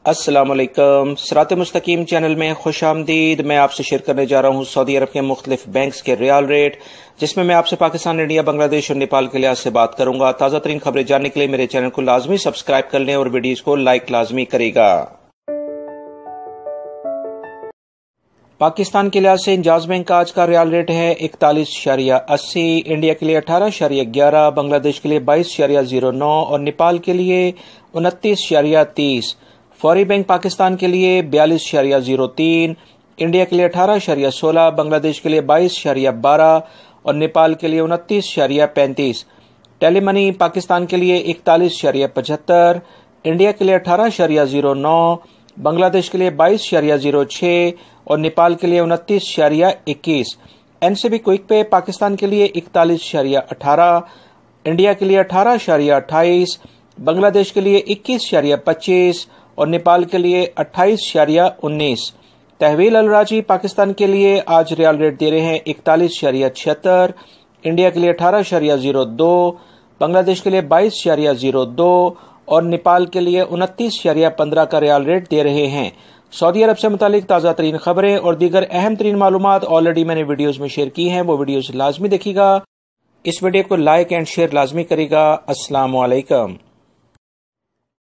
अस्सलाम वालेकुम। सिरात मुस्तकीम चैनल में खुश आमदीद। मैं आपसे शेयर करने जा रहा हूँ सऊदी अरब के मुख्तलिफ बैंक्स के रियाल रेट, जिसमें मैं आपसे पाकिस्तान, इंडिया, बांग्लादेश और नेपाल के लिहाज से बात करूंगा। ताज़ा तरीन खबरें जानने के लिए मेरे चैनल को लाजमी सब्सक्राइब कर लें और वीडियोस को लाइक लाजमी करेगा। पाकिस्तान के लिहाज से इंजाज बैंक का आज का रियाल रेट है 41.80, इंडिया के लिए 18.11, बांग्लादेश के लिए 22.09 और नेपाल के लिए 29.30। फौरी बैंक पाकिस्तान के लिए 42.03, इंडिया के लिए 18.16, बांग्लादेश के लिए 22.12 और नेपाल के लिए 29.35। टेलीमनी पाकिस्तान के लिए 41.75, इंडिया के लिए 18.09, बांग्लादेश के लिए 22.06 और नेपाल के लिए 29.21। एनसीबी क्विक पे पाकिस्तान के लिए 41.18, इंडिया के लिए 18.28, बांग्लादेश के लिए 21.25 और नेपाल के लिए 28.19। तहवील अल राजी पाकिस्तान के लिए आज रियाल रेट दे रहे हैं 41.76, इंडिया के लिए 18.02, बांग्लादेश के लिए 22.02 और नेपाल के लिए 29.15 का रियाल रेट दे रहे हैं। सऊदी अरब से मुतालिक ताज़ा तरीन खबरें और दीगर अहम तरीन मालूमात ऑलरेडी मैंने वीडियोस में शेयर की हैं, वो वीडियोस लाजमी देखिएगा। इस वीडियो को लाइक एंड शेयर लाजमी करेगा। अस्सलाम वालेकुम।